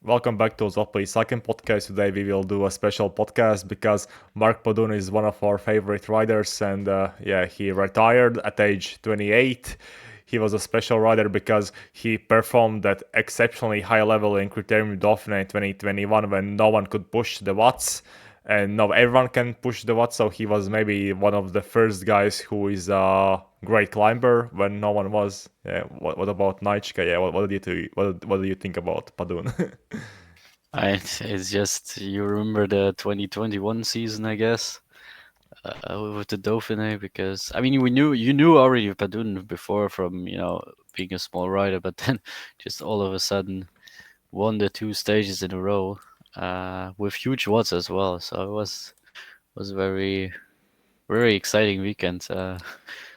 Welcome back to Zopli second podcast. Today we will do a special podcast because Mark Padun is one of our favorite riders, and he retired at age 28. He was a special rider because he performed at exceptionally high level in Critérium du Dauphiné 2021 when no one could push the watts, and now everyone can push the watts. So he was maybe one of the first guys who is a great climber when no one was. Yeah. What about Naichka? Yeah. What do you think about Padun? It's just you remember the 2021 season, I guess, with the Dauphiné, because I mean you knew already Padun before from being a small rider, but then just all of a sudden won the two stages in a row, with huge watts as well. So it was very exciting weekend.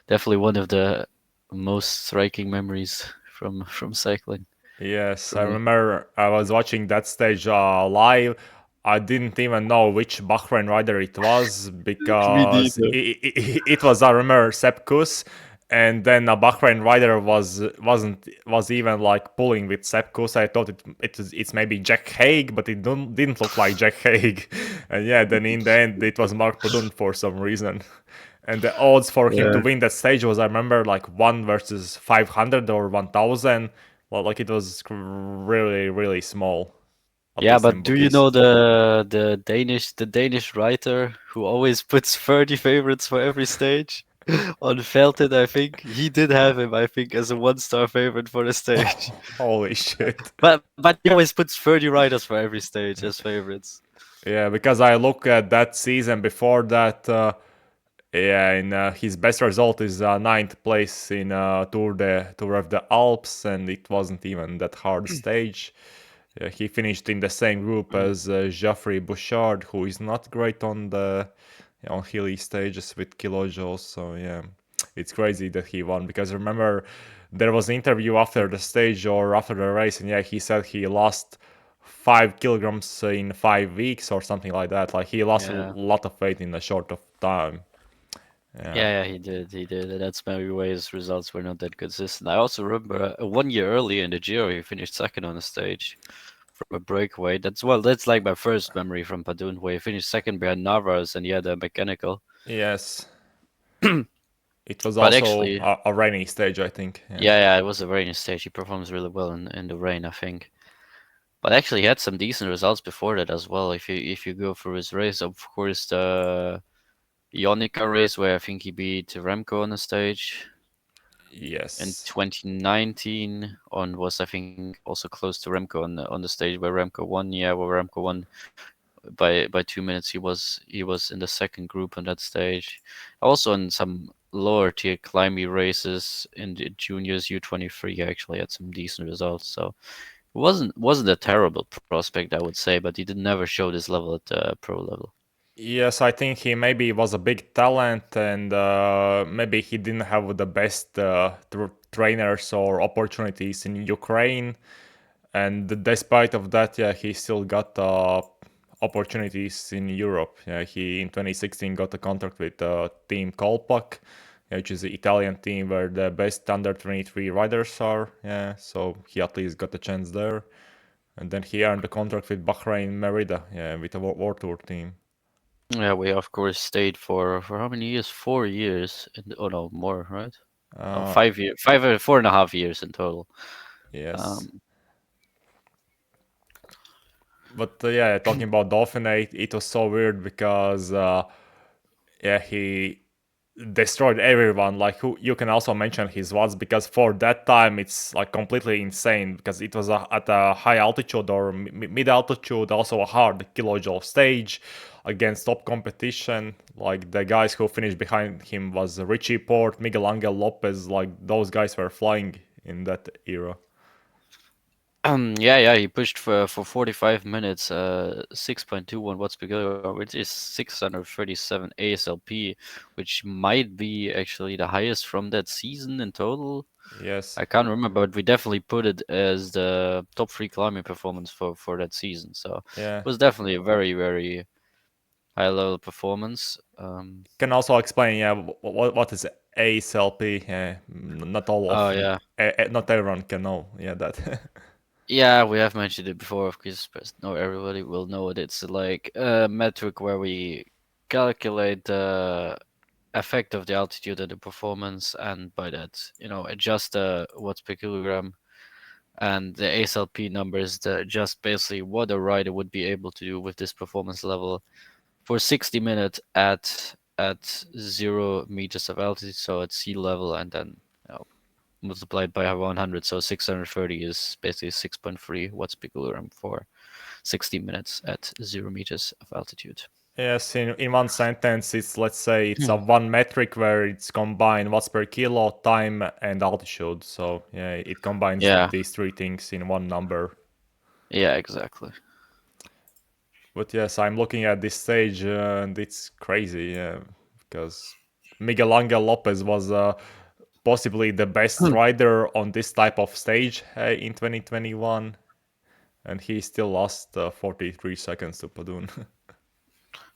Definitely one of the most striking memories from cycling Yes, for I me. remember I was watching that stage live. I didn't even know which Bahrain rider it was Me because neither. it was, I remember, Sepp Kuss, and then a Bahrain rider was even like pulling with Sepp Kuss. I thought it's maybe Jack Haig, but it didn't look like Jack Haig. And yeah, then in the end it was Mark Padun for some reason. And the odds for him to Yeah. win that stage was, I remember, like 1 versus 500 or 1000. Well, like it was really, really small, at Yeah, least in but do you bookies. know the Danish writer who always puts 30 favorites for every stage? On Felton, I think he did have him, I think, as a one-star favorite for the stage. Holy shit. But he always puts 30 riders for every stage as favorites. Yeah, because I look at that season before that. Yeah, and his best result is ninth place in Tour of the Alps, and it wasn't even that hard stage. He finished in the same group Mm. as Geoffrey Bouchard, who is not great on hilly stages with kilojoules. So yeah, it's crazy that he won because remember there was an interview after the stage or after the race, and yeah, he said he lost 5 kilograms in 5 weeks or something like that. Like he lost a Yeah. lot of weight in a short of time. Yeah. Yeah, he did. He did. And that's maybe why his results were not that consistent. I also remember 1 year earlier in the Giro, he finished second on the stage from a breakaway. That's like my first memory from Padun, where he finished second behind Navas and he had a mechanical. Yes. It was But also actually, a rainy stage, I think. Yeah. yeah, it was a very nice stage. He performs really well in the rain, I think. But actually, he had some decent results before that as well. If you go through his race, of course, the Ionica race where I think he beat Remco on the stage in Yes. 2019 on was I think also close to Remco on the stage where Remco won. Yeah, where Remco won by 2 minutes. He was in the second group on that stage. Also in some lower tier climbing races in the juniors U23, he actually had some decent results. So it wasn't a terrible prospect, I would say, but he did never show this level at the pro level. Yes, I think he maybe was a big talent, and maybe he didn't have the best trainers or opportunities in Ukraine. And despite of that, yeah, he still got opportunities in Europe. Yeah, he in 2016 got a contract with Team Kolpak, which is the Italian team where the best under 23 riders are. Yeah, so he at least got a chance there. And then he earned a contract with Bahrain Merida, yeah, with a World Tour team. Yeah, we of course stayed for how many years? 4 years. Oh no, more, right? No, Uh, 5 years, 4.5 years in total. yes. Um, But yeah, talking about Dauphiné, it was so weird because yeah, he destroyed everyone. Like who you can also mention his watts because for that time it's like completely insane because it was at a high altitude or mid altitude, also a hard kilojoule stage against top competition. Like the guys who finished behind him was Richie Porte, Miguel Ángel López. Like those guys were flying in that era. yeah, he pushed for 45 minutes, 6.21 watts per kilogram, which is 637 ASLP, which might be actually the highest from that season in total. Yes. I can't remember, but we definitely put it as the top three climbing performance for that season. So Yeah. it was definitely a very high level performance. Can also explain, yeah, what is ASLP? Yeah, not all Oh of yeah, not everyone can know, yeah, that. Yeah, we have mentioned it before, of course, but no, everybody will know it. It's like a metric where we calculate the effect of the altitude and the performance, and by that, adjust the watts per kilogram. And the ASLP numbers that just basically what a rider would be able to do with this performance level for 60 minutes at 0 meters of altitude, so at sea level, and then multiplied by 100, so 630 is basically 6.3 watts per kilogram for 60 minutes at 0 meters of altitude. Yes, in one sentence, it's let's say it's a one metric where it's combined watts per kilo, time, and altitude. So yeah, it combines Yeah, these three things in one number. yeah, exactly. But yes, I'm looking at this stage and it's crazy, yeah, because Miguel Ángel López was possibly the best rider on this type of stage in 2021, and he still lost 43 seconds to Padun.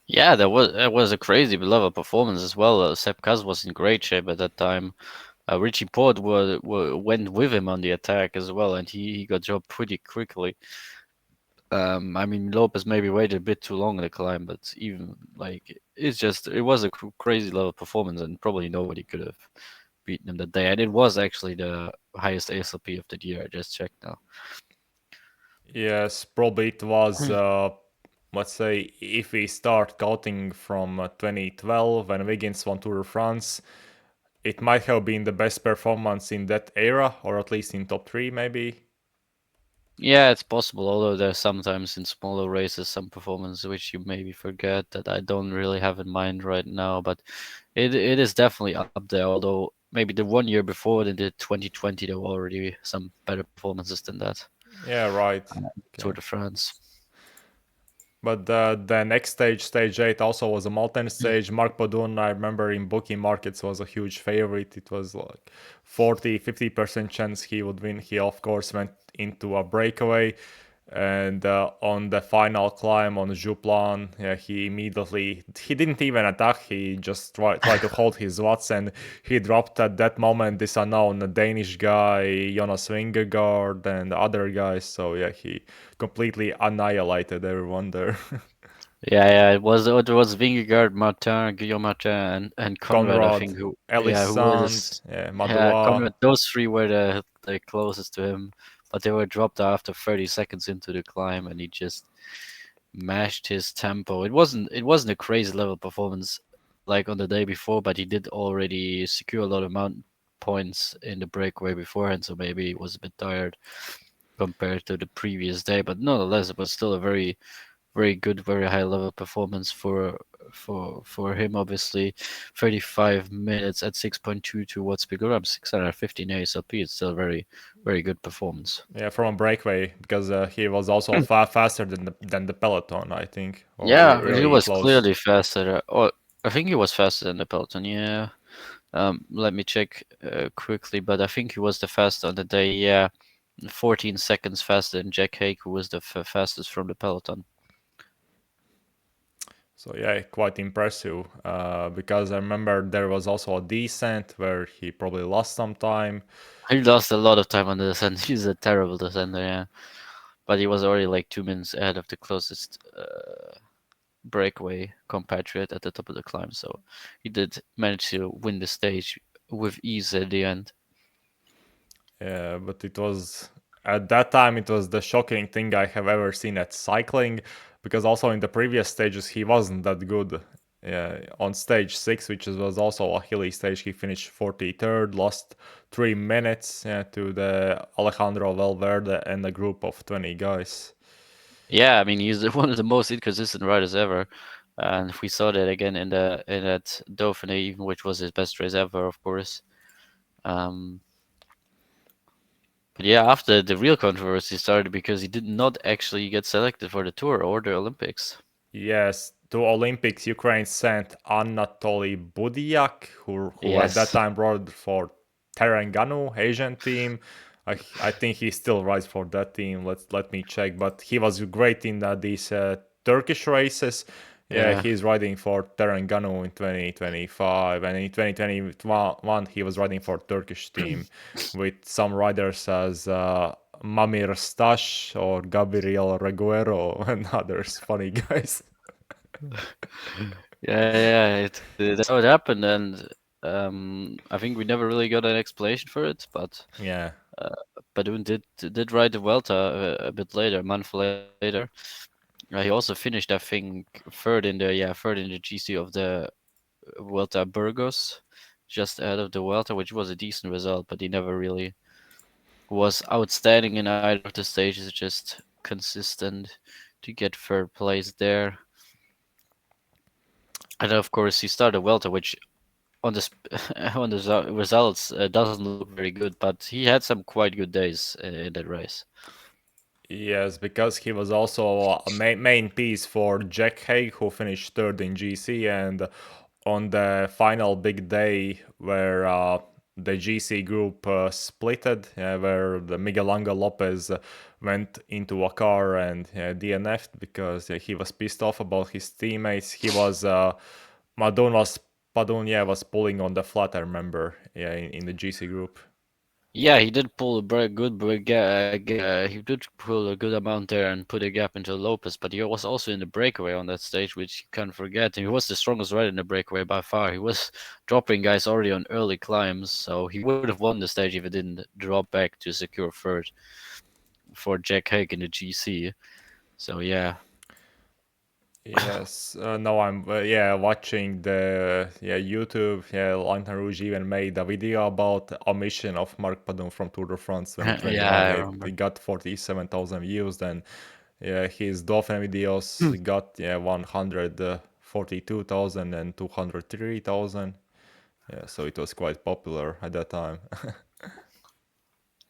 Yeah, that was a crazy level performance as well. Sepp Kuss was in great shape at that time. Richie Porte went with him on the attack as well, and he got dropped pretty quickly. I mean, Lopez maybe waited a bit too long in the climb, but even like it was a crazy level performance, and probably nobody could have beaten him that day. And it was actually the highest ASLP of the year. I just checked now. Yes, probably it was. Let's say if we start counting from 2012 when Wiggins won Tour de France, it might have been the best performance in that era, or at least in top three, maybe. Yeah, it's possible. Although there's sometimes in smaller races some performance which you maybe forget that I don't really have in mind right now, but it is definitely up there. Although maybe the 1 year before, in the 2020, there were already some better performances than that. Yeah, right. Tour Okay. de France. But the next stage, stage 8, also was a mountain stage. Mark Padun, I remember in booking markets, was a huge favorite. It was like 40-50% chance he would win. He, of course, went into a breakaway. And on the final climb on Juplan, yeah, he didn't even attack. He just tried to hold his watts, and he dropped at that moment this unknown Danish guy, Jonas Vingegaard, and other guys. So yeah, he completely annihilated everyone there. Yeah. It was Vingegaard, Martin, Guillaume Martin, and Conrad. I Conrad, think who were Elisand, this? yeah, Yeah, Madua. Conrad. Those three were the closest to him, but they were dropped after 30 seconds into the climb, and he just mashed his tempo. It wasn't a crazy level performance like on the day before, but he did already secure a lot of mountain points in the breakaway beforehand, so maybe he was a bit tired compared to the previous day. But nonetheless, it was still a very very good, very high level performance for him. Obviously, 35 minutes at 6.22 watts per kilogram, 615 ASLP. It's still a very very good performance. Yeah, from a breakaway because he was also faster than the peloton, I think, or Yeah, he really was close. clearly faster. I think he was faster than the peloton. Yeah. Let me check quickly, but I think he was the fastest on the day. Yeah, 14 seconds faster than Jack Haig, who was the fastest from the peloton. So yeah, quite impressive. Because I remember there was also a descent where he probably lost some time. He lost a lot of time on the descent. He's a terrible descender. Yeah. But he was already like 2 minutes ahead of the closest breakaway compatriot at the top of the climb. So he did manage to win the stage with ease at the end. Yeah, but it was at that time it was the shocking thing I have ever seen at cycling, because also in the previous stages he wasn't that good. Yeah, on stage 6, which was also a hilly stage, he finished 43rd, lost 3 minutes, yeah, to the Alejandro Valverde and a group of 20 guys. Yeah, I mean he's one of the most inconsistent riders ever, and we saw that again in that Dauphiné, even which was his best race ever, of course. Um, but yeah, after the real controversy started because he did not actually get selected for the Tour or the Olympics. Yes, to Olympics, Ukraine sent Anatoly Budiak, who at that Yes. time rode for Terenganu Asian team. I think he still rides for that team. Let me check. But he was great in these Turkish races. Yeah, Yeah. he's riding for Terenganu in 2025, and in 2021 he was riding for Turkish team with some riders as Mamir Stash or Gabriel Reguero and others funny guys. Yeah, that's how it happened, and I think we never really got an explanation for it. But Yeah. Padun did ride the Vuelta a bit later, a month later. He also finished, I think, third in the GC of the Vuelta Burgos, just ahead of the Vuelta, which was a decent result. But he never really was outstanding in either of the stages, just consistent to get third place there. And of course, he started Vuelta, which on the on the results doesn't look very good, but he had some quite good days in that race. Yes, because he was also a main piece for Jack Haig, who finished third in GC, and on the final big day where the GC group splitted, where the Miguel Ángel López went into a car and DNF'd because he was pissed off about his teammates. He was Madun was Padun, was pulling on the flat. I remember, in the GC group. Yeah, he did pull a very good he did pull a good amount there and put a gap into Lopez, but he was also in the breakaway on that stage, which you can't forget. And he was the strongest rider in the breakaway by far. He was dropping guys already on early climbs, so he would have won the stage if he didn't drop back to secure third for Jack Haig in the GC. So yeah. Yes, now I'm watching the YouTube. Yeah, Lantern Rouge even made a video about omission of Marc Padun from Tour de France Yeah, 2021. I He remember. got 47,000 views. Then his Dauphin videos got 142,000 and 203,000. Yeah, so it was quite popular at that time.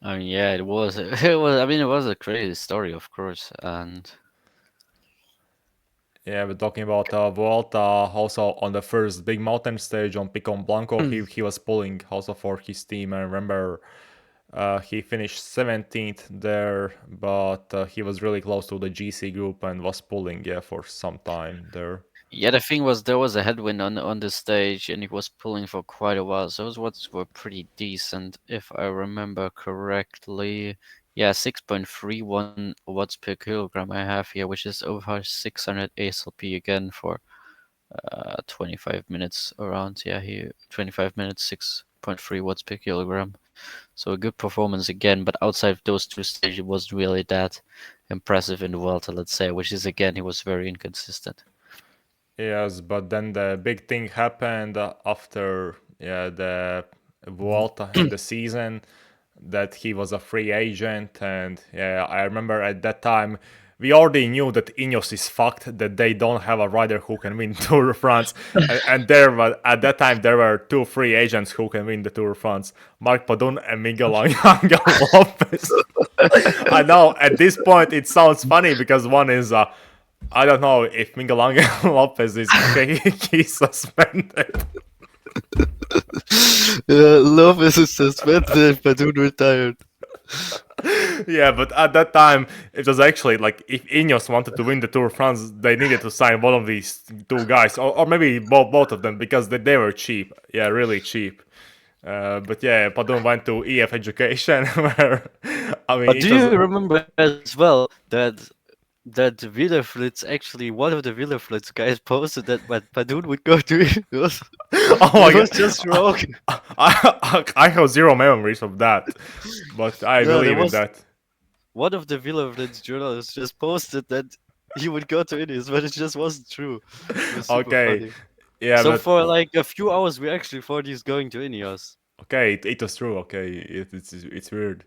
I mean, yeah, it was. It was. I mean, it was a crazy story, of course, and Yeah, we're talking about Vuelta. Also on the first big mountain stage on Picon Blanco, he was pulling also for his team. I remember he finished 17th there, but he was really close to the GC group and was pulling for some time there. yeah, the thing was there was a headwind on the stage, and he was pulling for quite a while. So those watts were pretty decent, if I remember correctly. Yeah, 6.31 watts per kilogram I have here, which is over 600 ASLP again for 25 minutes around. Yeah, here 25 minutes, 6.3 watts per kilogram. So a good performance again, but outside of those two stages, it wasn't really that impressive in the Vuelta, let's say, which is again, he was very inconsistent. Yes, but then the big thing happened after the Vuelta and the season that he was a free agent, and I remember at that time we already knew that Ineos is fucked, that they don't have a rider who can win Tour de France, and there was at that time there were two free agents who can win the Tour de France: Marc Padun and Miguel Ángel Lopez. I know at this point it sounds funny because one is I don't know if Miguel Ángel Lopez is he's suspended. Lopez is suspended, Padun retired. Yeah, but at that time it was actually like if Ineos wanted to win the Tour de France, they needed to sign one of these two guys, or maybe both of them because they were cheap. Yeah, really cheap. But yeah, Padun went to EF Education, where I mean But it do was. you remember as well that Wielerflitz actually one of the Wielerflitz guys posted that Padun would go to it? Oh It my was god, just wrong. I have zero memories of that, but I No, there believe in was that. one of the Wielerflitz journalists just posted that he would go to Indies, but it just wasn't true. It was super Okay, funny. yeah, So but for like a few hours, we actually thought he's going to Ineos. okay, it was true. Okay, it's weird.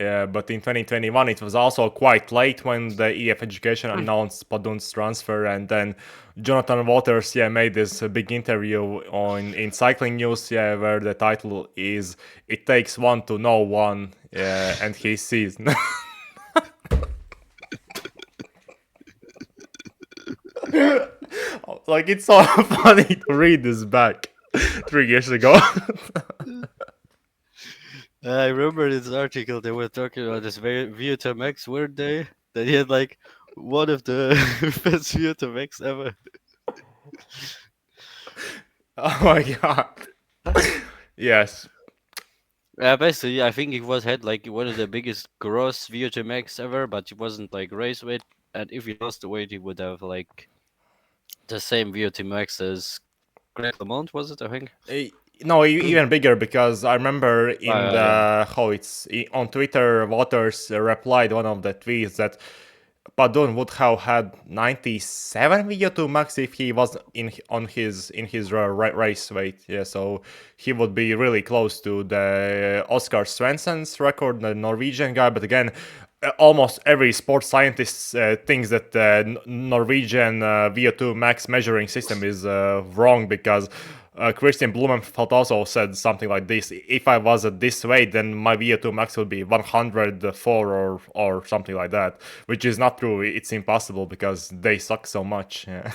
Yeah, but in 2021 it was also quite late when the EF Education announced Padun's transfer, and then Jonathan Waters made this big interview on in Cycling News where the title is "It takes one to know one," and he sees. Like it's so funny to read this back 3 years ago. I remember this article they were talking about this very Vuelta Max, weren't they? That he had like one of the best Vuelta Max ever. Oh my god. Yes. Yeah, basically, I think he was had like one of the biggest gross VO2 max ever, but he wasn't like race weight. And if he lost the weight, he would have like the same VO2 max as Greg LeMond, was it? I think. Eh, No, even bigger because I remember in Yeah. the how on Twitter, Waters replied one of the tweets that Padun would have had 97 VO2 max if he was in his race weight. Yeah, so he would be really close to the Oscar Svensson's record, the Norwegian guy. But again, almost every sports scientist thinks that the Norwegian VO2 max measuring system is wrong because Christian Blumenfeld also said something like this: "If I was at this weight, then my VO2 max would be 104 or something like that," which is not true. It's impossible because they suck so much. Yeah.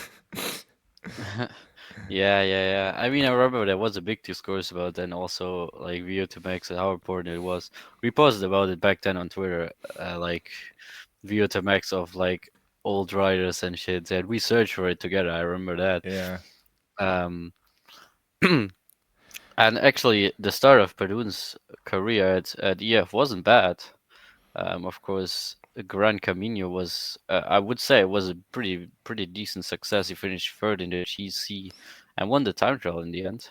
Yeah. I mean, I remember there was a big discourse about then also like VO2 max and how important it was. We posted about it back then on Twitter, like VO2 max of like old riders and shit. And we searched for it together. I remember that. Yeah. Um, and actually, the start of Padun's career at EF wasn't bad. Of course, Gran Camino was, I would say, it was a pretty decent success. He finished third in the GC and won the time trial in the end,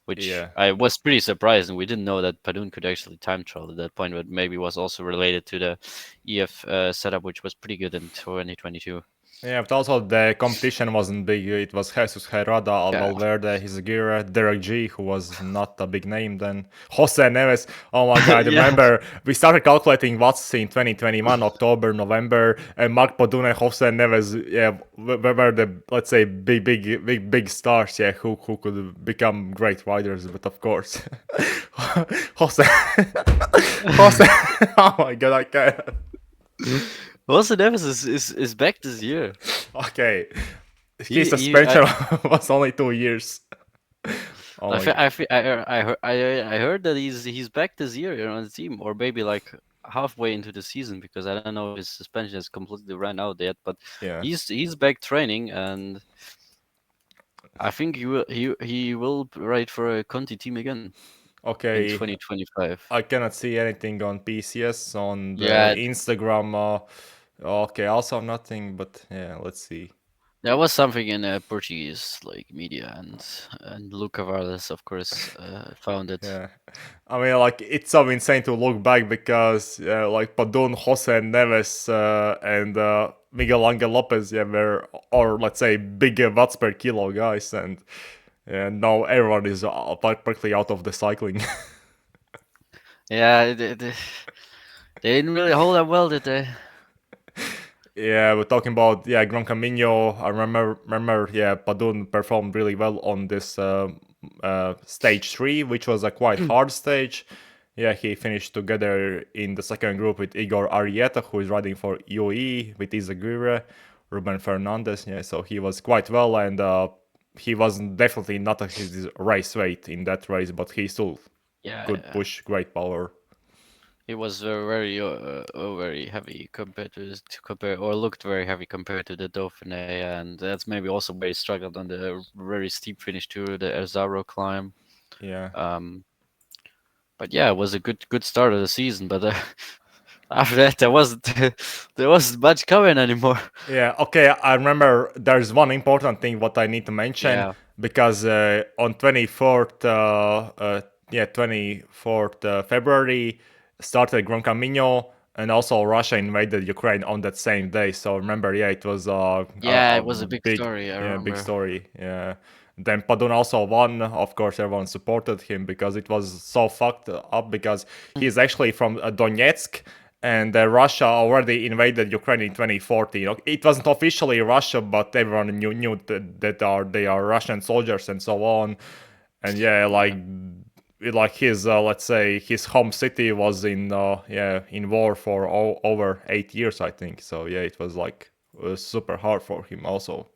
which Yeah. I was pretty surprised. And we didn't know that Padun could actually time trial at that point, but maybe was also related to the EF setup, which was pretty good in 2022. Yeah, but also the competition wasn't big. It was Jesus Herrada, Yeah, Valverde, Hizagirre, Derek G, who was not a big name then. Jose Neves. Oh my god, I yeah, remember we started calculating what's in 2021, October, November, and Mark Padun and Jose Neves, yeah, were the, let's say, big stars, yeah, who could become great riders, but of course, Jose, Jose, oh my god, I can't. Jose Neves is back this year. Okay, his He suspension was only 2 years. Oh my god. I heard that he's back this year, on the team, or maybe like halfway into the season, because I don't know if his suspension has completely ran out yet. But Yeah. he's back training, and I think he will ride for a Conti team again in Okay. 2025. I cannot see anything on PCS on the Yeah, Instagram. Okay, also nothing, but yeah, let's see. there was something in Portuguese like media, and Luca Vargas, of course, found it. Yeah, I mean, like it's so insane to look back because like Padun, Jose Neves, and Miguel Ángel López, yeah, were, or let's say big watts per kilo guys, and now everyone is practically out of the cycling. Yeah, they didn't really hold up well, did they? Yeah, we're talking about, yeah, Gran Camino. I remember yeah, Padun performed really well on this stage 3, which was a quite hard stage. Yeah, he finished together in the second group with Igor Arieta, who is riding for UE, with Izaguirre, Ruben Fernandez. Yeah, so he was quite well, and he was definitely not at his race weight in that race, but he still could Yeah, push great power. it was very heavy compared to compare, or looked very heavy compared to the Dauphiné, and that's maybe also where he struggled on the very steep finish to the Erzaro climb. Yeah. Um, but yeah, it was a good start of the season, but after that there wasn't there wasn't much coming anymore. Yeah, okay, I remember there's one important thing what I need to mention Yeah, because on 24th, yeah, 24th February started Gran Camino, and also Russia invaded Ukraine on that same day. So remember, yeah, it was yeah, a it was a big big, story. I yeah, big remember. story. Yeah. Then Padun also won. Of course, everyone supported him because it was so fucked up because he's actually from Donetsk, and Russia already invaded Ukraine in 2014. It wasn't officially Russia, but everyone knew that they are Russian soldiers and so on. And yeah, Yeah, like his let's say his home city was in yeah, in war for over 8 years, I think. So yeah, it was like super hard for him also.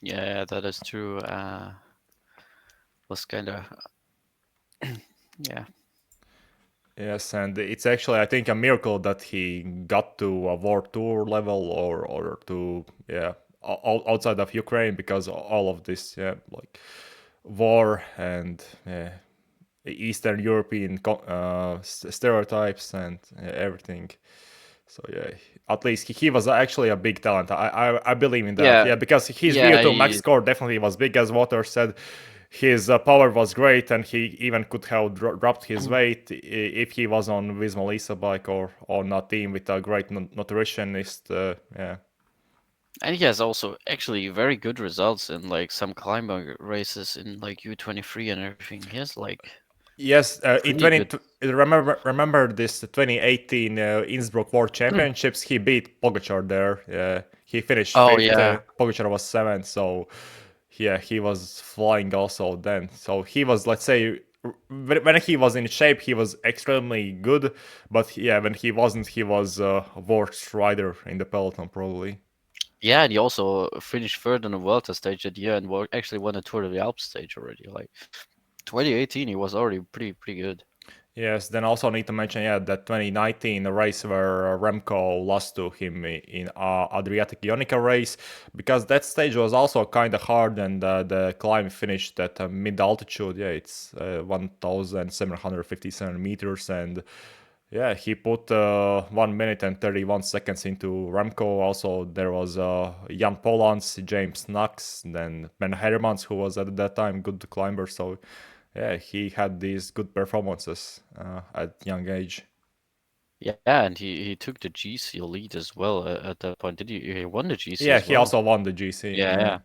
yeah, that is true. Was kind of yeah. Yes, and it's actually, I think, a miracle that he got to a war tour level, or to, yeah, outside of Ukraine, because all of this, yeah, like war and, yeah, Eastern European stereotypes and everything. So yeah, at least he was actually a big talent. I believe in that. Yeah, Yeah, because his yeah, VO2 max score definitely was big, as Water said. His power was great, and he even could have dropped his weight if he was on Visma Lisa bike or on a team with a great nutritionist. Yeah. and he has also actually very good results in like some climber races in like U23 and everything. He has like Yes, in pretty good. remember this 2018 Innsbruck World Championships. He beat Pogacar there. He finished Oh fifth. yeah, Pogacar was seventh. So yeah, he was flying also then. So he was, let's say, when he was in shape, he was extremely good. But yeah, when he wasn't, he was a worst rider in the peloton probably. yeah, and he also finished third on the Vuelta stage that year and actually won the Tour of the Alps stage already. Like 2018, he was already pretty good. Yes, then also need to mention, yeah, that 2019 race where Remco lost to him in Adriatic Ionica race, because that stage was also kind of hard, and the climb finished at mid altitude. Yeah, it's 1,757 meters, and yeah, he put 1 minute and 31 seconds into Remco. Also, there was Jan Polans, James Knox, then Ben Hermans, who was at that time good climber. So yeah, he had these good performances at young age. Yeah, and he took the GC lead as well at that point. Did he won the GC Yeah, as he well? also won the GC. Yeah, Yeah, yeah.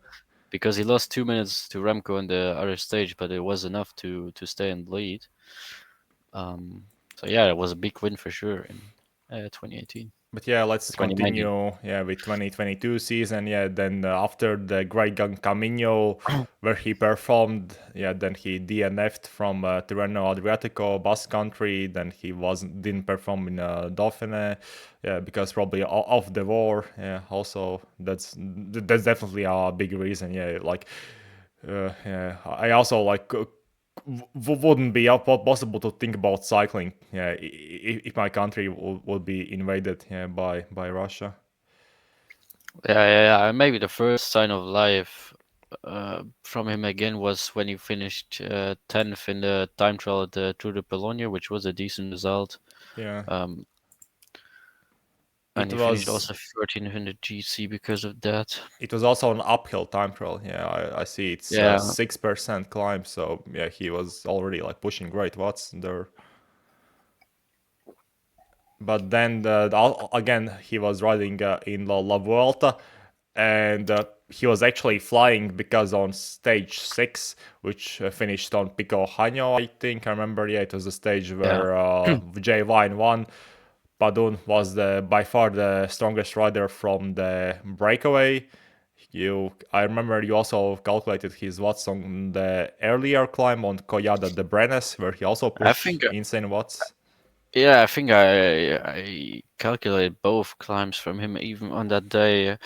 Because he lost 2 minutes to Remco in the other stage, but it was enough to stay in the lead. So yeah, it was a big win for sure in 2018 but yeah, or let's 2019. continue. Yeah, with 2022 season. Yeah, then after the Great Camino, where he performed, yeah, then he DNF'd from Tirreno Adriatico, Basque Country. Then he wasn't didn't perform in Dauphiné. Yeah, because probably of the war. Yeah, also that's definitely a big reason. Yeah, like yeah, I also like wouldn't be possible to think about cycling. Yeah, if my country would be invaded, yeah, by Russia. Yeah, yeah, yeah. And maybe the first sign of life from him again was when he finished 10th in the time trial at the Tour de Pologne, which was a decent result. Yeah, Um, and it he finished was also 13th in the GC because of that. it was also an uphill time trial. Yeah, I see it's Yeah, 6% climb. So yeah, he was already like pushing great watts there. But then again he was riding in La Vuelta, and he was actually flying because on stage 6, which finished on Pico Haño, I think. I remember, yeah, it was the stage yeah. where J Vine won. Padun was by far the strongest rider from the breakaway. I remember you also calculated his watts on the earlier climb on Collada de Brenes, where he also I pushed think insane watts. Yeah, I think I calculated both climbs from him even on that day.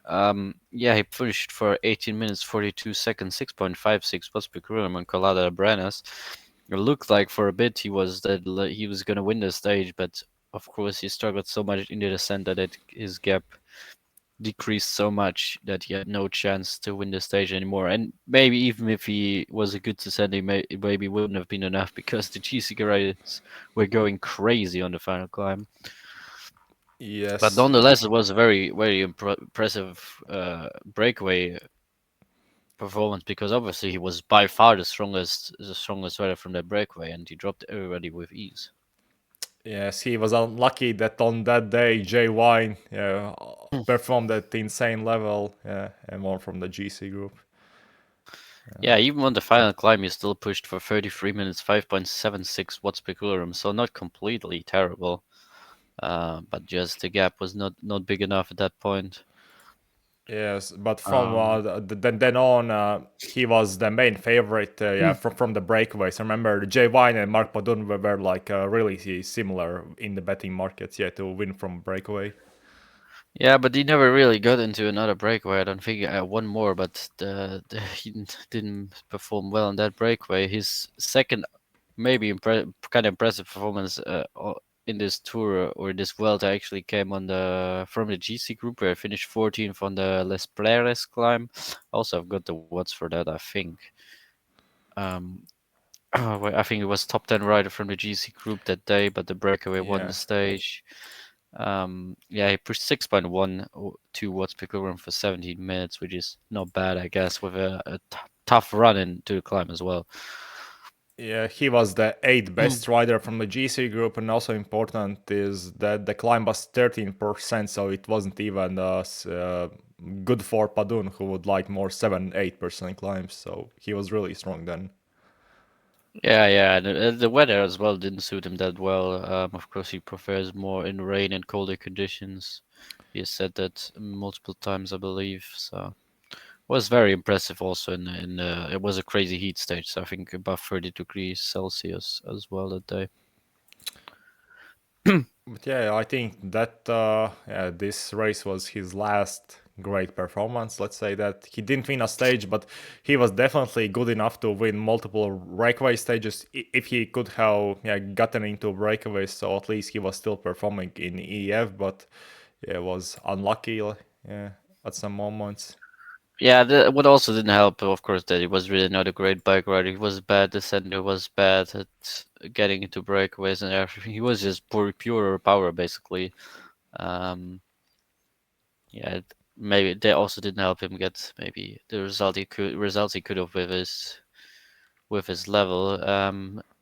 Yeah, he finished for 18 minutes 42 seconds, 6.56 watts per kilogram on Colada Brenes. It looked like for a bit he was gonna win the stage, but of course he struggled so much in the descent that his gap decreased so much that he had no chance to win the stage anymore. And maybe even if he was a good descent, maybe wouldn't have been enough because the GC riders were going crazy on the final climb. But Yes, nonetheless, it was a very impressive breakaway performance because obviously he was by far the strongest rider from that breakaway, and he dropped everybody with ease. yes, he was unlucky that on that day Jay Wine performed at insane level, yeah, and won from the GC group. Yeah, even on the final climb, he still pushed for 33 minutes, 5.76 watts per kilogram, so not completely terrible. But just the gap was not big enough at that point. Yes, but from Um, then on, he was the main favorite. Yeah, from the breakaways. I remember Jay Wine and Mark Padun were like really similar in the betting markets. Yeah, to win from breakaway. yeah, but he never really got into another breakaway. I don't think one more, but he didn't perform well on that breakaway. His second, maybe kind of impressive performance in this tour or this Vuelta actually came from the GC group where I finished 14th on the Les Plaires climb. Also, I've got the watts for that, I think. Um, I think it was top 10 rider from the GC group that day, but the breakaway won the Yeah. stage. Yeah, he pushed 6.12 watts per kilogram for 17 minutes, which is not bad, I guess, with a tough run into the climb as well. Yeah, he was the eighth best rider from the GC group, and also important is that the climb was 13%, so it wasn't even good for Padun, who would like more 7-8% climbs. So he was really strong then. Yeah. The weather as well didn't suit him that well. Of course, he prefers more in rain and colder conditions. He has said that multiple times, I believe. So was very impressive. Also, it was a crazy heat stage. So I think above 30 degrees Celsius as well that day. But yeah, I think that yeah, this race was his last great performance. Let's say that he didn't win a stage, but he was definitely good enough to win multiple breakaway stages. If he could have gotten into breakaways, so at least he was still performing in EF, but yeah, was unlucky yeah, at some moments. Yeah, what also didn't help, of course, that he was really not a great bike rider. He was bad descender, was bad at getting into breakaways and everything. He was just pure power, basically. Um, yeah, maybe they also didn't help him get maybe the results he could have with his level.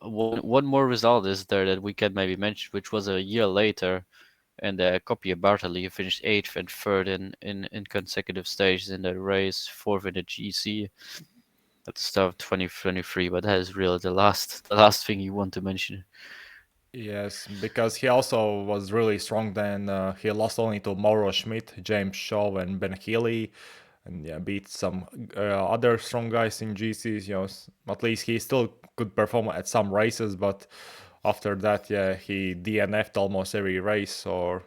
One more result is there that we can maybe mention, which was a year later, and Copia Bartali finished eighth and third in consecutive stages in the race, fourth in the GC at the start of 2023. But that is really the last thing you want to mention. Yes, because he also was really strong then. He lost only to Mauro Schmidt, James Shaw, and Ben Healy, and yeah, beat some other strong guys in GCs. At least he still could perform at some races, but after that, yeah, he DNF'd almost every race, or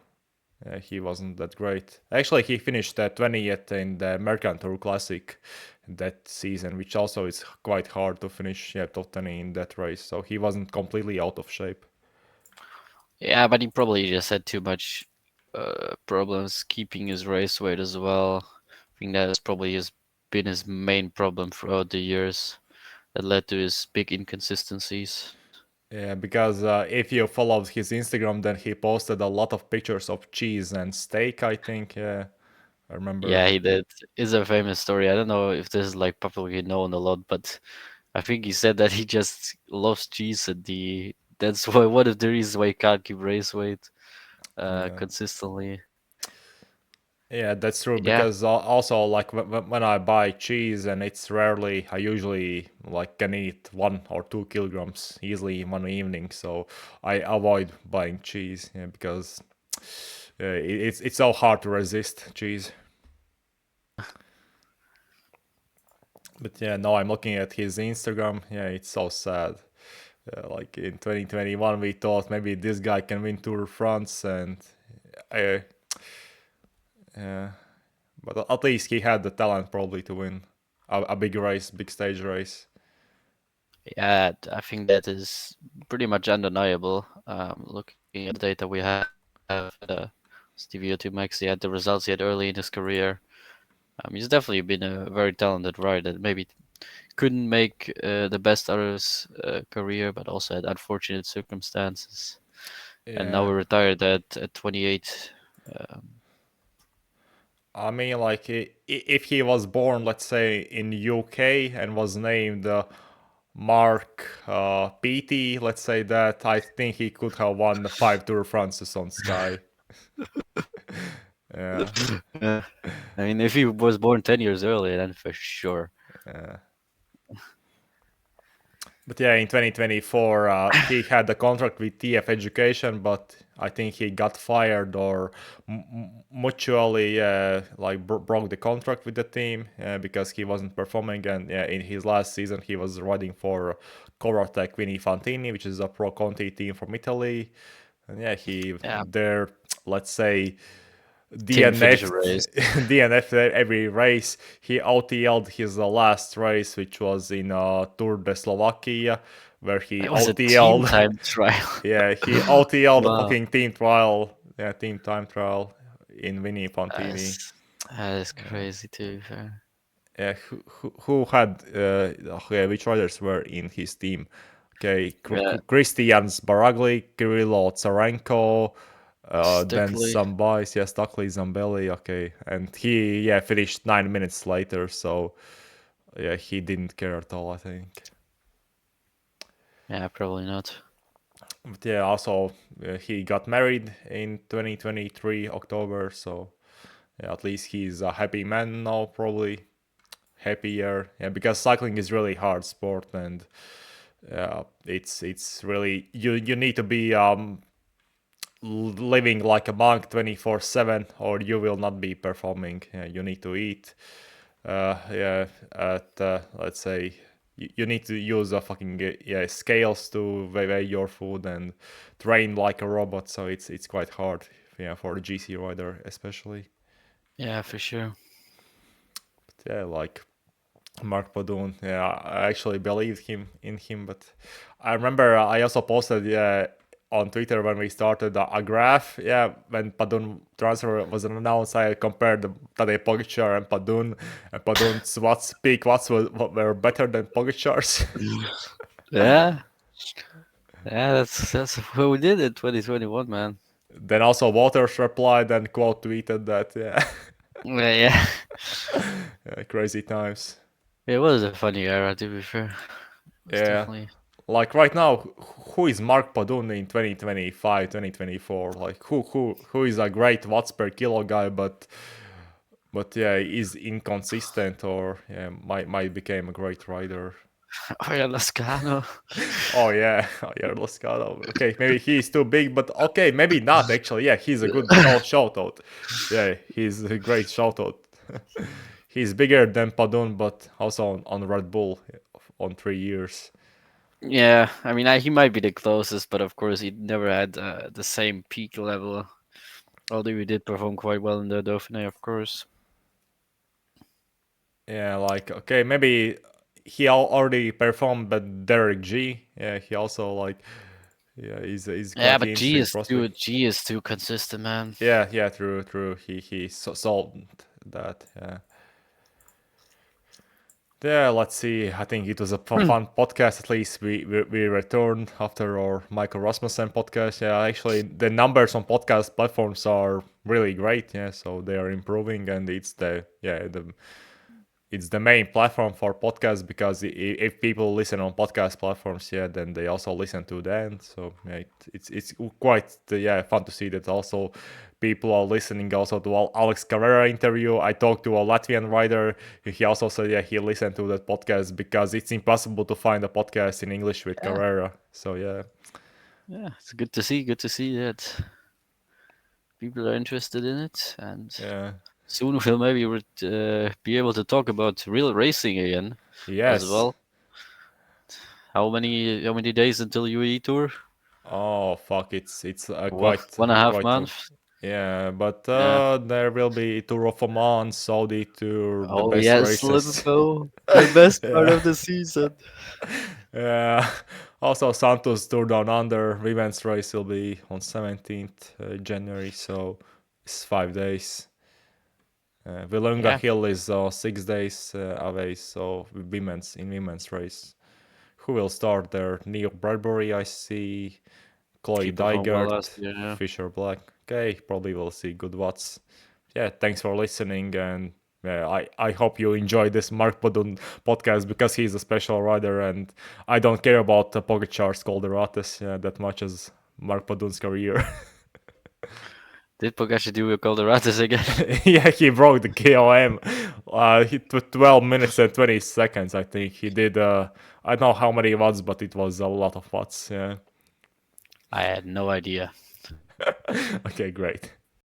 he wasn't that great. Actually, he finished 20th in the American Tour Classic that season, which also is quite hard to finish top 20 in that race. So he wasn't completely out of shape. Yeah, but he probably just had too much problems keeping his race weight as well. I think that has probably been his main problem throughout the years that led to his big inconsistencies. Yeah, because if you followed his Instagram, then he posted a lot of pictures of cheese and steak, I think. Yeah, I remember. Yeah, he did. It's a famous story. I don't know if this is like publicly known a lot, but I think he said that he just loves cheese and that's why one of the reasons why he can't keep race weight Yeah. consistently. Yeah, that's true. Yeah, Because also, like when I buy cheese, and it's rarely, I usually like can eat 1 or 2 kilograms easily in one evening. So I avoid buying cheese. Yeah, because it's so hard to resist cheese. But yeah, now I'm looking at his Instagram. Yeah, it's so sad. Like in 2021, we thought maybe this guy can win Tour de France, and uh, uh, but at least he had the talent probably to win a big race, big stage race. yeah, I think that is pretty much undeniable. Looking at the data we have, Stevie 2 Max, he had the results he had early in his career. He's definitely been a very talented rider. Maybe couldn't make the best out of his career, but also had unfortunate circumstances. And now Yeah, we're retired at 28. Um, I mean, like if he was born, let's say in UK and was named Mark Peaty, let's say that, I think he could have won 5 Tour de France's on Sky. Yeah. uh, I mean, if he was born 10 years earlier, then for sure. Yeah. But yeah, in 2024, he had a contract with EF Education, but I think he got fired or mutually like broke the contract with the team because he wasn't performing. And yeah, in his last season, he was riding for Corotec Vini Fantini, which is a pro Conti team from Italy. And yeah, he Yeah, there, let's say, didn't finish a DNF'd race. DNF'd every race. He OTL'd his last race, which was in Tour de Slovakia, where he It was a team OTL'd. time trial. Yeah, he OTL'd the Wow, fucking team trial. Yeah, team time trial in Vini Fantini. that's, that is crazy to be fair. who had okay, which riders were in his team? Okay, Yeah, Christians Baragli, Kirilo Tsarenko, then Stuckley. some boys, yeah, Stockley, Zambelli, okay, and he finished 9 minutes later, so yeah, he didn't care at all, I think. Yeah, probably not. But yeah, also he got married in 2023 October, so yeah, at least he's a happy man now, probably happier. Yeah, because cycling is really hard sport, and it's really you need to be living like a monk 24/7, or you will not be performing. Yeah, you need to eat. Yeah, at let's say you need to use a fucking scales to weigh your food and train like a robot. So it's quite hard. Yeah, for a GC rider especially. Yeah, for sure. But yeah, like Mark Padun. Yeah, I actually believed him, but I remember I also posted on Twitter when we started a graph. Yeah, when Padun transfer was announced, I compared Tadej Pogacar and Padun's peak watts were better than Pogacar's. Yeah, yeah, that's what we did in 2021, man. Then also Waters replied and quote tweeted that Yeah, yeah. yeah, crazy times. It was a funny era, to be fair. It was Yeah. definitely. Like right now, who is Mark Padun in 2025, 2024? Like who is a great watts per kilo guy, but yeah, is inconsistent or might become a great rider. Oh yeah, Lascano. Oh yeah, oh, yeah, Loscado. Okay, maybe he's too big, but okay, maybe not actually. Yeah, he's a good shout out. Yeah, he's a great shout out. He's bigger than Padun, but also on Red Bull on 3 years. Yeah, I mean, he might be the closest, but of course, he never had the same peak level. Although he did perform quite well in the Dauphiné, of course. Yeah, like okay, maybe he already performed, but Derek G. Yeah, he also like he's Yeah, quite but interesting prospect. G is too consistent, man. Yeah, true. He solved that. Yeah. Yeah, let's see. I think it was a fun podcast. At least we returned after our Michael Rasmussen podcast. Yeah, actually, the numbers on podcast platforms are really great. Yeah, so they are improving, and it's the main platform for podcasts because if people listen on podcast platforms, yeah, then they also listen to the end. So yeah, it's quite fun to see that also people are listening also to Alex Carrera interview. I talked to a Latvian writer. He also said he listened to that podcast because it's impossible to find a podcast in English with Yeah, Carrera. So yeah. yeah, it's good to see. Good to see that people are interested in it, and Yeah. soon we'll maybe be able to talk about real racing again as Yes. well. How many days until UAE tour? Oh fuck! It's What, quite 1.5 months? yeah, but Yeah. there will be Tour of Oman, Saudi Tour, the Oh best yes, let's races. go. The best part Yeah, of the season. yeah. Also, Santos Tour Down Under women's race will be on 17th January, so it's 5 days. Willunga Yeah, Hill is 6 days away, so women's race. Who will start there? Neil Bradbury, I see. he Chloe performed well Dygert, last year. Yeah. Fisher Black. Okay, probably will see good watts. Yeah, thanks for listening, and I hope you enjoyed this Mark Padun podcast because he's a special rider, and I don't care about Pogacar's Calderates that much as Mark Padun's career. Did Pogacar do a Calderatas again? Yeah, he broke the KOM. He took 12 minutes and 20 seconds, I think. He did, I don't know how many watts, but it was a lot of watts. Yeah. I had no idea. Okay, great.